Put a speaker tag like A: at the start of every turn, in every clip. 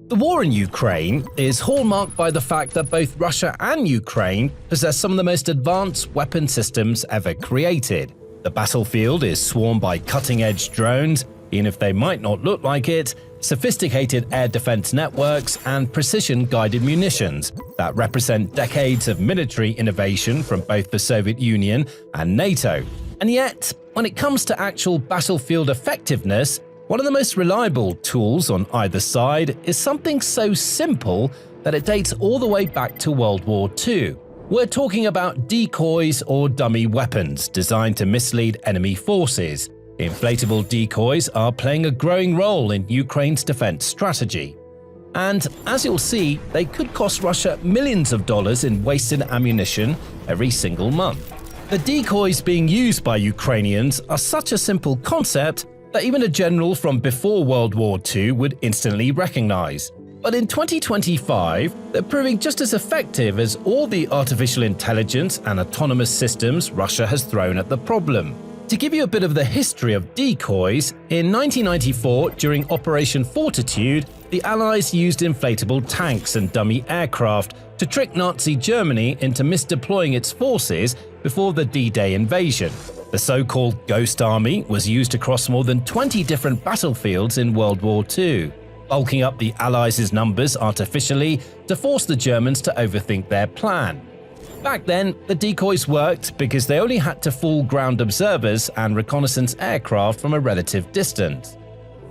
A: The war in Ukraine is hallmarked by the fact that both Russia and Ukraine possess some of the most advanced weapon systems ever created. The battlefield is swarmed by cutting-edge drones, even if they might not look like it, sophisticated air defense networks, and precision-guided munitions that represent decades of military innovation from both the Soviet Union and NATO. And yet, when it comes to actual battlefield effectiveness, one of the most reliable tools on either side is something so simple that it dates all the way back to World War II. We're talking about decoys or dummy weapons designed to mislead enemy forces. Inflatable decoys are playing a growing role in Ukraine's defense strategy. And as you'll see, they could cost Russia millions of dollars in wasted ammunition every single month. The decoys being used by Ukrainians are such a simple concept that even a general from before World War II would instantly recognize. But in 2025, they're proving just as effective as all the artificial intelligence and autonomous systems Russia has thrown at the problem. To give you a bit of the history of decoys, in 1994, during Operation Fortitude, the Allies used inflatable tanks and dummy aircraft to trick Nazi Germany into misdeploying its forces before the D-Day invasion. The so-called Ghost Army was used across more than 20 different battlefields in World War II, bulking up the Allies' numbers artificially to force the Germans to overthink their plan. Back then, the decoys worked because they only had to fool ground observers and reconnaissance aircraft from a relative distance.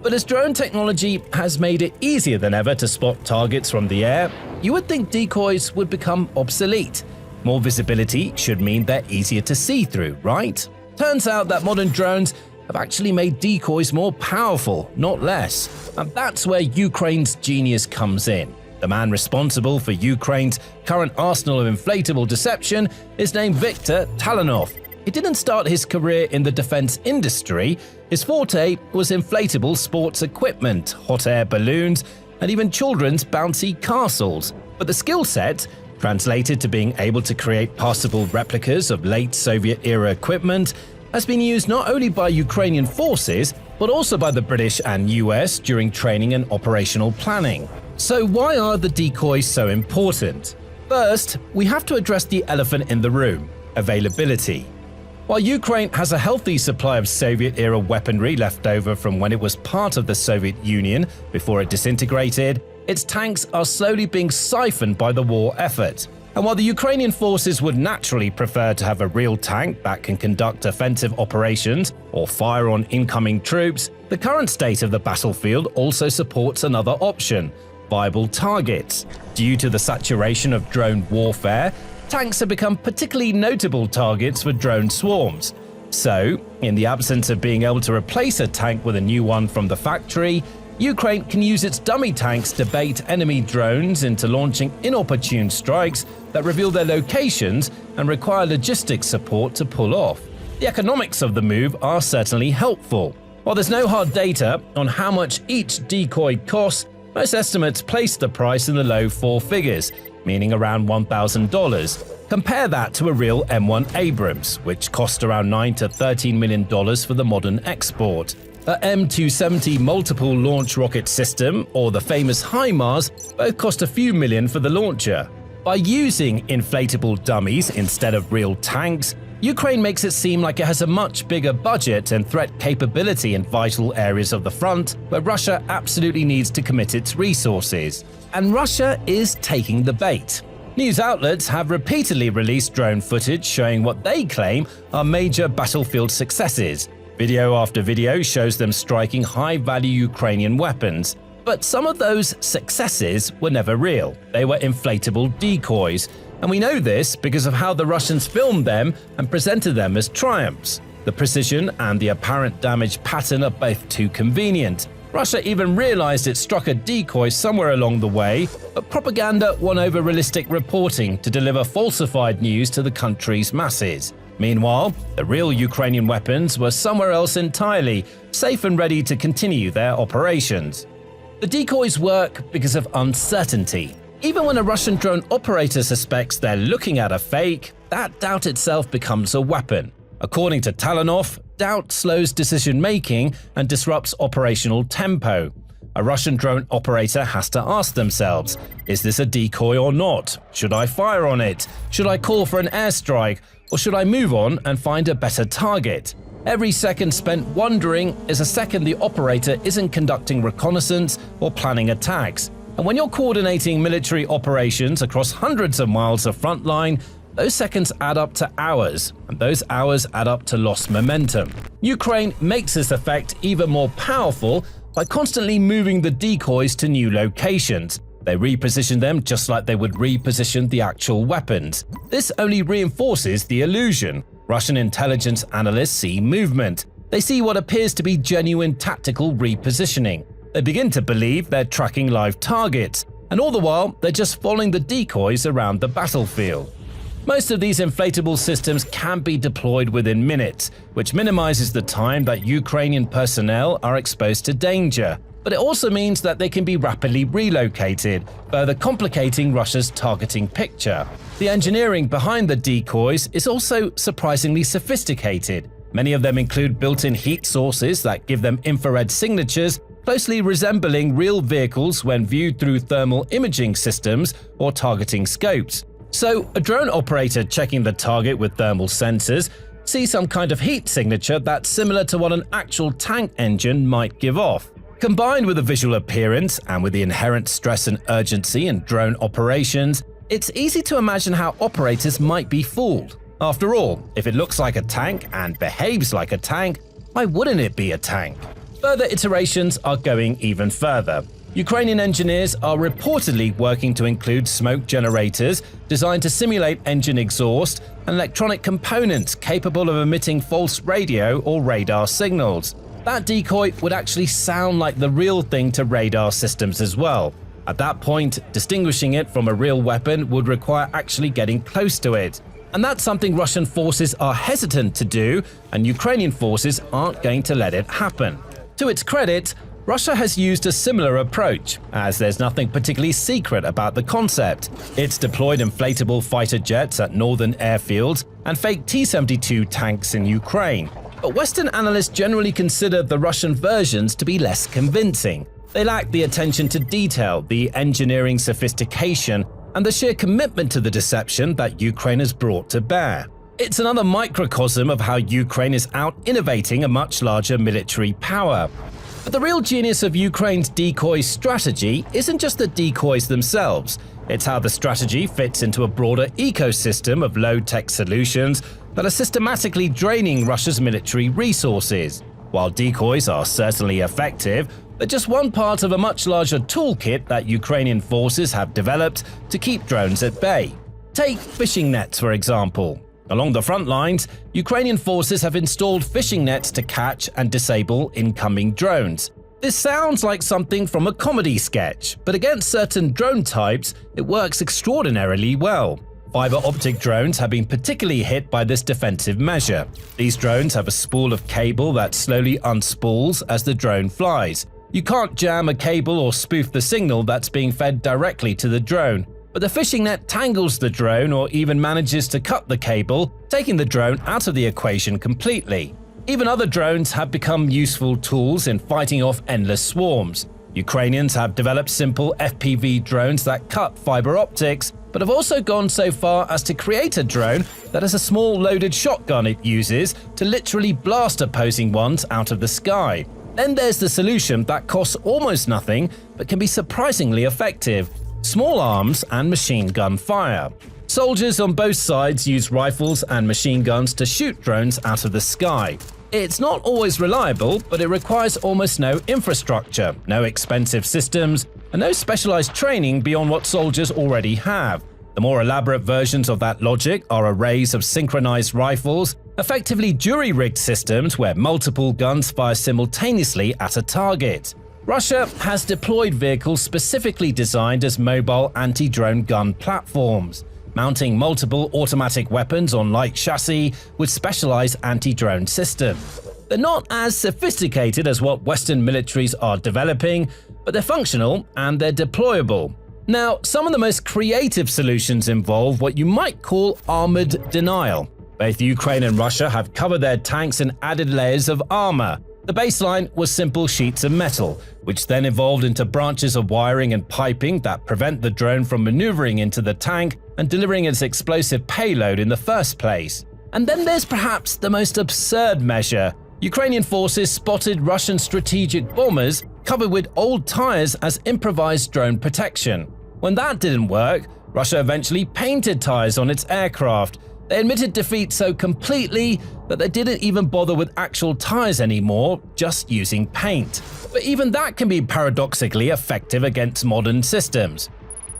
A: But as drone technology has made it easier than ever to spot targets from the air, you would think decoys would become obsolete. More visibility should mean they're easier to see through, right? Turns out that modern drones have actually made decoys more powerful, not less. And that's where Ukraine's genius comes in. The man responsible for Ukraine's current arsenal of inflatable deception is named Viktor Talanov. He didn't start his career in the defense industry. His forte was inflatable sports equipment, hot air balloons, and even children's bouncy castles. But the skill set, translated to being able to create passable replicas of late Soviet-era equipment, has been used not only by Ukrainian forces, but also by the British and US during training and operational planning. So why are the decoys so important? First, we have to address the elephant in the room: availability. While Ukraine has a healthy supply of Soviet-era weaponry left over from when it was part of the Soviet Union before it disintegrated, its tanks are slowly being siphoned by the war effort. And while the Ukrainian forces would naturally prefer to have a real tank that can conduct offensive operations or fire on incoming troops, the current state of the battlefield also supports another option: viable targets. Due to the saturation of drone warfare, tanks have become particularly notable targets for drone swarms. So, in the absence of being able to replace a tank with a new one from the factory, Ukraine can use its dummy tanks to bait enemy drones into launching inopportune strikes that reveal their locations and require logistics support to pull off. The economics of the move are certainly helpful. While there's no hard data on how much each decoy costs, most estimates place the price in the low four figures, meaning around $1,000. Compare that to a real M1 Abrams, which cost around $9 to $13 million for the modern export. The M270 multiple launch rocket system, or the famous HIMARS, both cost a few million for the launcher. By using inflatable dummies instead of real tanks, Ukraine makes it seem like it has a much bigger budget and threat capability in vital areas of the front where Russia absolutely needs to commit its resources. And Russia is taking the bait. News outlets have repeatedly released drone footage showing what they claim are major battlefield successes. Video after video shows them striking high-value Ukrainian weapons. But some of those successes were never real. They were inflatable decoys. And we know this because of how the Russians filmed them and presented them as triumphs. The precision and the apparent damage pattern are both too convenient. Russia even realized it struck a decoy somewhere along the way, but propaganda won over realistic reporting to deliver falsified news to the country's masses. Meanwhile, the real Ukrainian weapons were somewhere else entirely, safe and ready to continue their operations. The decoys work because of uncertainty. Even when a Russian drone operator suspects they're looking at a fake, that doubt itself becomes a weapon. According to Talanov, doubt slows decision-making and disrupts operational tempo. a Russian drone operator has to ask themselves, is this a decoy or not? Should I fire on it? Should I call for an airstrike? Or should I move on and find a better target? Every second spent wondering is a second the operator isn't conducting reconnaissance or planning attacks. And when you're coordinating military operations across hundreds of miles of front line, those seconds add up to hours, and those hours add up to lost momentum. Ukraine makes this effect even more powerful by constantly moving the decoys to new locations. They reposition them just like they would reposition the actual weapons. This only reinforces the illusion. Russian intelligence analysts see movement. They see what appears to be genuine tactical repositioning. They begin to believe they're tracking live targets, and all the while they're just following the decoys around the battlefield. Most of these inflatable systems can be deployed within minutes, which minimizes the time that Ukrainian personnel are exposed to danger. But it also means that they can be rapidly relocated, further complicating Russia's targeting picture. The engineering behind the decoys is also surprisingly sophisticated. Many of them include built-in heat sources that give them infrared signatures, closely resembling real vehicles when viewed through thermal imaging systems or targeting scopes. So, a drone operator checking the target with thermal sensors sees some kind of heat signature that's similar to what an actual tank engine might give off. Combined with the visual appearance and with the inherent stress and urgency in drone operations, it's easy to imagine how operators might be fooled. After all, if it looks like a tank and behaves like a tank, why wouldn't it be a tank? Further iterations are going even further. Ukrainian engineers are reportedly working to include smoke generators designed to simulate engine exhaust and electronic components capable of emitting false radio or radar signals. That decoy would actually sound like the real thing to radar systems as well. At that point, distinguishing it from a real weapon would require actually getting close to it. And that's something Russian forces are hesitant to do, and Ukrainian forces aren't going to let it happen. To its credit, Russia has used a similar approach, as there's nothing particularly secret about the concept. It's deployed inflatable fighter jets at northern airfields and fake T-72 tanks in Ukraine. But Western analysts generally consider the Russian versions to be less convincing. They lack the attention to detail, the engineering sophistication, and the sheer commitment to the deception that Ukraine has brought to bear. It's another microcosm of how Ukraine is out-innovating a much larger military power. But the real genius of Ukraine's decoy strategy isn't just the decoys themselves, it's how the strategy fits into a broader ecosystem of low-tech solutions that are systematically draining Russia's military resources. While decoys are certainly effective, they're just one part of a much larger toolkit that Ukrainian forces have developed to keep drones at bay. Take fishing nets, for example. Along the front lines, Ukrainian forces have installed fishing nets to catch and disable incoming drones. This sounds like something from a comedy sketch, but against certain drone types, it works extraordinarily well. Fiber optic drones have been particularly hit by this defensive measure. These drones have a spool of cable that slowly unspools as the drone flies. You can't jam a cable or spoof the signal that's being fed directly to the drone, but the fishing net tangles the drone or even manages to cut the cable, taking the drone out of the equation completely. Even other drones have become useful tools in fighting off endless swarms. Ukrainians have developed simple FPV drones that cut fiber optics, but have also gone so far as to create a drone that has a small loaded shotgun it uses to literally blast opposing ones out of the sky. Then there's the solution that costs almost nothing but can be surprisingly effective: small arms and machine gun fire. Soldiers on both sides use rifles and machine guns to shoot drones out of the sky. It's not always reliable, but it requires almost no infrastructure, no expensive systems, and no specialized training beyond what soldiers already have. The more elaborate versions of that logic are arrays of synchronized rifles, effectively jury-rigged systems where multiple guns fire simultaneously at a target. Russia has deployed vehicles specifically designed as mobile anti-drone gun platforms, mounting multiple automatic weapons on light chassis with specialized anti-drone systems. They're not as sophisticated as what Western militaries are developing, but they're functional and they're deployable. Now, some of the most creative solutions involve what you might call armored denial. Both Ukraine and Russia have covered their tanks in added layers of armor. The baseline was simple sheets of metal, which then evolved into branches of wiring and piping that prevent the drone from maneuvering into the tank and delivering its explosive payload in the first place. And then there's perhaps the most absurd measure. Ukrainian forces spotted Russian strategic bombers covered with old tires as improvised drone protection. When that didn't work, Russia eventually painted tires on its aircraft. They admitted defeat so completely that they didn't even bother with actual tires anymore, just using paint. But even that can be paradoxically effective against modern systems.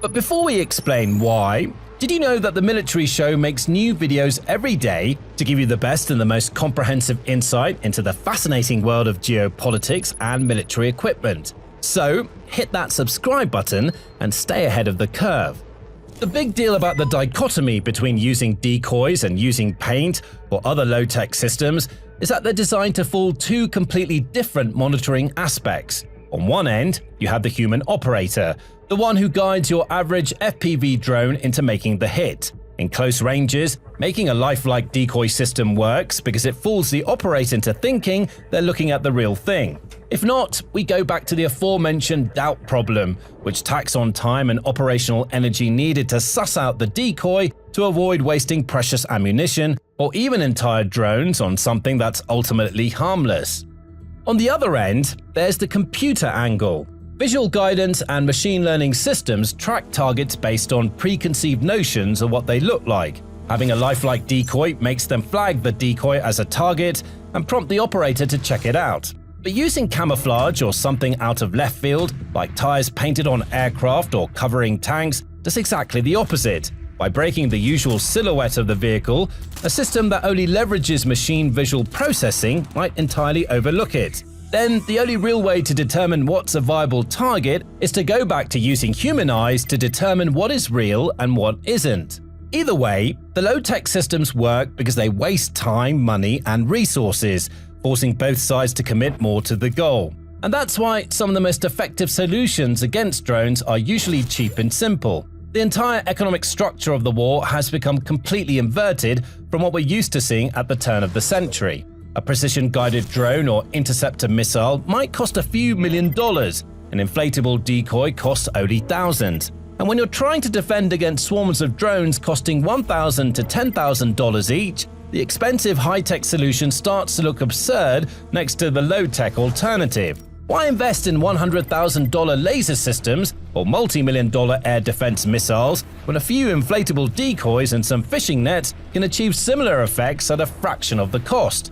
A: But before we explain why, did you know that the military show makes new videos every day to give you the best and the most comprehensive insight into the fascinating world of geopolitics and military equipment? So hit that subscribe button and stay ahead of the curve. The big deal about the dichotomy between using decoys and using paint or other low-tech systems is that they're designed to fool two completely different monitoring aspects. On one end, you have the human operator, the one who guides your average FPV drone into making the hit. In close ranges, making a lifelike decoy system works because it fools the operator into thinking they're looking at the real thing. If not, we go back to the aforementioned doubt problem, which tacks on time and operational energy needed to suss out the decoy to avoid wasting precious ammunition or even entire drones on something that's ultimately harmless. On the other end, there's the computer angle. Visual guidance and machine learning systems track targets based on preconceived notions of what they look like. Having a lifelike decoy makes them flag the decoy as a target and prompt the operator to check it out. But using camouflage or something out of left field, like tires painted on aircraft or covering tanks, does exactly the opposite. By breaking the usual silhouette of the vehicle, a system that only leverages machine visual processing might entirely overlook it. Then the only real way to determine what's a viable target is to go back to using human eyes to determine what is real and what isn't. Either way, the low-tech systems work because they waste time, money, and resources, forcing both sides to commit more to the goal. And that's why some of the most effective solutions against drones are usually cheap and simple. The entire economic structure of the war has become completely inverted from what we're used to seeing at the turn of the century. A precision-guided drone or interceptor missile might cost a few $1 million. An inflatable decoy costs only thousands. And when you're trying to defend against swarms of drones costing $1,000 to $10,000 each, the expensive high-tech solution starts to look absurd next to the low-tech alternative. Why invest in $100,000 laser systems or multi-million-dollar air defense missiles when a few inflatable decoys and some fishing nets can achieve similar effects at a fraction of the cost?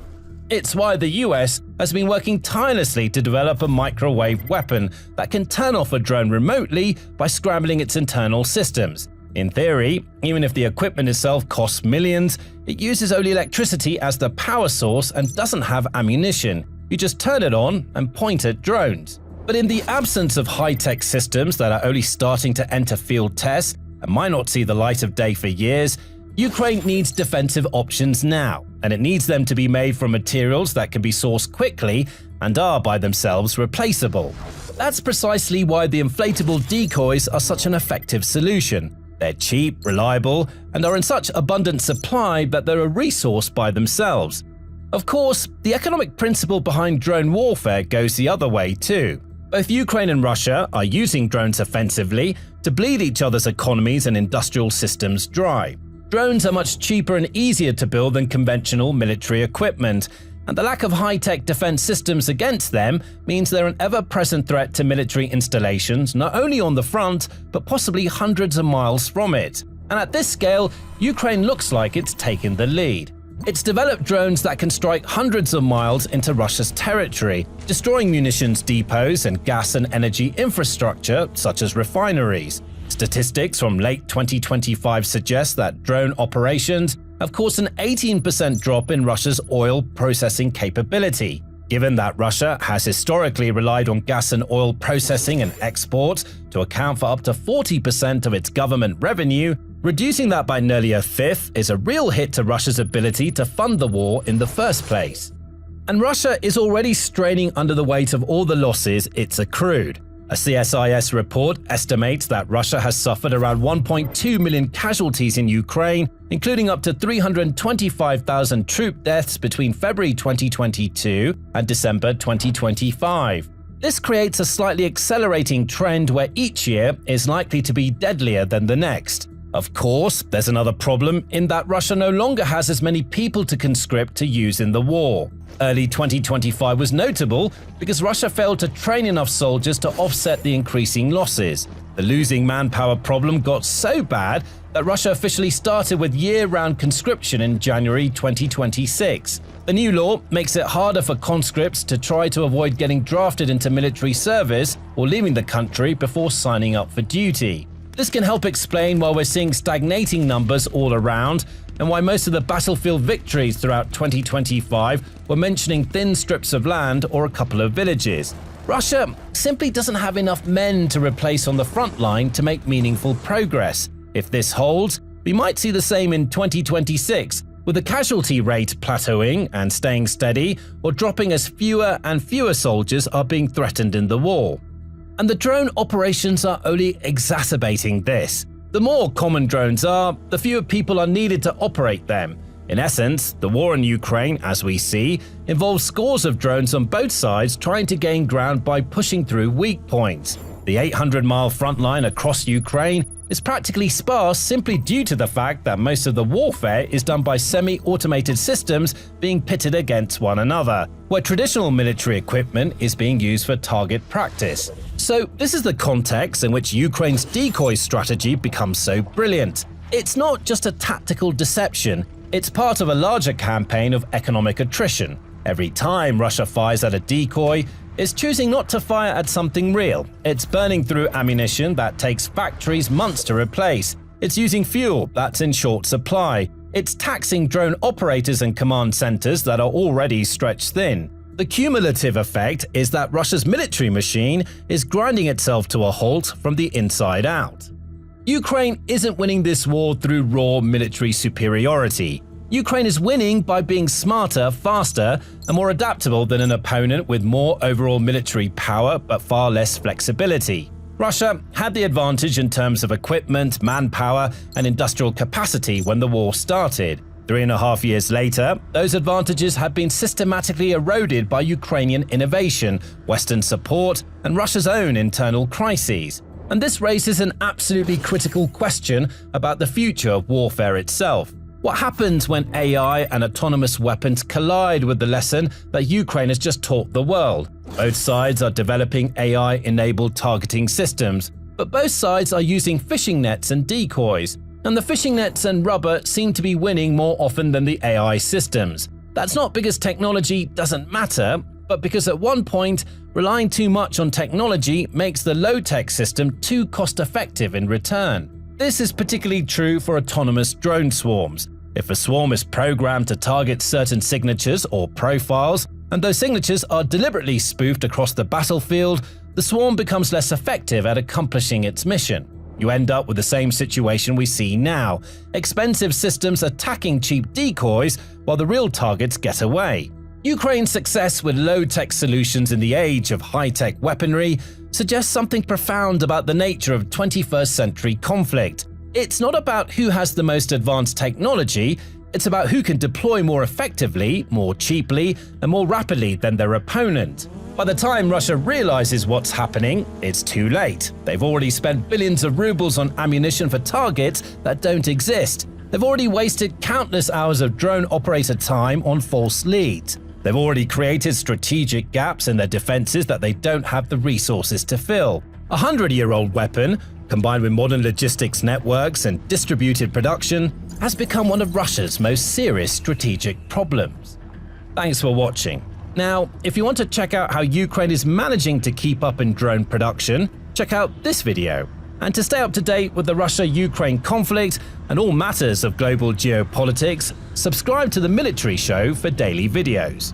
A: It's why the US has been working tirelessly to develop a microwave weapon that can turn off a drone remotely by scrambling its internal systems. In theory, even if the equipment itself costs millions, it uses only electricity as the power source and doesn't have ammunition. You just turn it on and point at drones. But in the absence of high-tech systems that are only starting to enter field tests and might not see the light of day for years, Ukraine needs defensive options now, and it needs them to be made from materials that can be sourced quickly and are by themselves replaceable. That's precisely why the inflatable decoys are such an effective solution. They're cheap, reliable, and are in such abundant supply that they're a resource by themselves. Of course, the economic principle behind drone warfare goes the other way too. Both Ukraine and Russia are using drones offensively to bleed each other's economies and industrial systems dry. Drones are much cheaper and easier to build than conventional military equipment, and the lack of high-tech defense systems against them means they're an ever-present threat to military installations not only on the front, but possibly hundreds of miles from it. And at this scale, Ukraine looks like it's taken the lead. It's developed drones that can strike hundreds of miles into Russia's territory, destroying munitions depots and gas and energy infrastructure such as refineries. Statistics from late 2025 suggest that drone operations have caused an 18% drop in Russia's oil processing capability. Given that Russia has historically relied on gas and oil processing and exports to account for up to 40% of its government revenue, reducing that by nearly a fifth is a real hit to Russia's ability to fund the war in the first place. And Russia is already straining under the weight of all the losses it's accrued. A CSIS report estimates that Russia has suffered around 1.2 million casualties in Ukraine, including up to 325,000 troop deaths between February 2022 and December 2025. This creates a slightly accelerating trend where each year is likely to be deadlier than the next. Of course, there's another problem in that Russia no longer has as many people to conscript to use in the war. Early 2025 was notable because Russia failed to train enough soldiers to offset the increasing losses. The losing manpower problem got so bad that Russia officially started with year-round conscription in January 2026. The new law makes it harder for conscripts to try to avoid getting drafted into military service or leaving the country before signing up for duty. This can help explain why we're seeing stagnating numbers all around and why most of the battlefield victories throughout 2025 were mentioning thin strips of land or a couple of villages. Russia simply doesn't have enough men to replace on the front line to make meaningful progress. If this holds, we might see the same in 2026, with the casualty rate plateauing and staying steady or dropping as fewer and fewer soldiers are being threatened in the war. And the drone operations are only exacerbating this. The more common drones are, the fewer people are needed to operate them. In essence, the war in Ukraine, as we see, involves scores of drones on both sides trying to gain ground by pushing through weak points. The 800-mile front line across Ukraine is practically sparse simply due to the fact that most of the warfare is done by semi-automated systems being pitted against one another, where traditional military equipment is being used for target practice. So this is the context in which Ukraine's decoy strategy becomes so brilliant. It's not just a tactical deception, it's part of a larger campaign of economic attrition. Every time Russia fires at a decoy, it's choosing not to fire at something real. It's burning through ammunition that takes factories months to replace. It's using fuel that's in short supply. It's taxing drone operators and command centers that are already stretched thin. The cumulative effect is that Russia's military machine is grinding itself to a halt from the inside out. Ukraine isn't winning this war through raw military superiority. Ukraine is winning by being smarter, faster, and more adaptable than an opponent with more overall military power but far less flexibility. Russia had the advantage in terms of equipment, manpower, and industrial capacity when the war started. 3.5 years later, those advantages have been systematically eroded by Ukrainian innovation, Western support, and Russia's own internal crises. And this raises an absolutely critical question about the future of warfare itself. What happens when AI and autonomous weapons collide with the lesson that Ukraine has just taught the world? Both sides are developing AI-enabled targeting systems, but both sides are using fishing nets and decoys. And the fishing nets and rubber seem to be winning more often than the AI systems. That's not because technology doesn't matter, but because at one point, relying too much on technology makes the low-tech system too cost-effective in return. This is particularly true for autonomous drone swarms. If a swarm is programmed to target certain signatures or profiles, and those signatures are deliberately spoofed across the battlefield, the swarm becomes less effective at accomplishing its mission. You end up with the same situation we see now: expensive systems attacking cheap decoys while the real targets get away. Ukraine's success with low-tech solutions in the age of high-tech weaponry suggests something profound about the nature of 21st century conflict. It's not about who has the most advanced technology, it's about who can deploy more effectively, more cheaply, and more rapidly than their opponent. By the time Russia realizes what's happening, it's too late. They've already spent billions of rubles on ammunition for targets that don't exist. They've already wasted countless hours of drone operator time on false leads. They've already created strategic gaps in their defenses that they don't have the resources to fill. A 100-year-old weapon, combined with modern logistics networks and distributed production, has become one of Russia's most serious strategic problems. Thanks for watching. Now, if you want to check out how Ukraine is managing to keep up in drone production, check out this video. And to stay up to date with the Russia-Ukraine conflict and all matters of global geopolitics, subscribe to The Military Show for daily videos.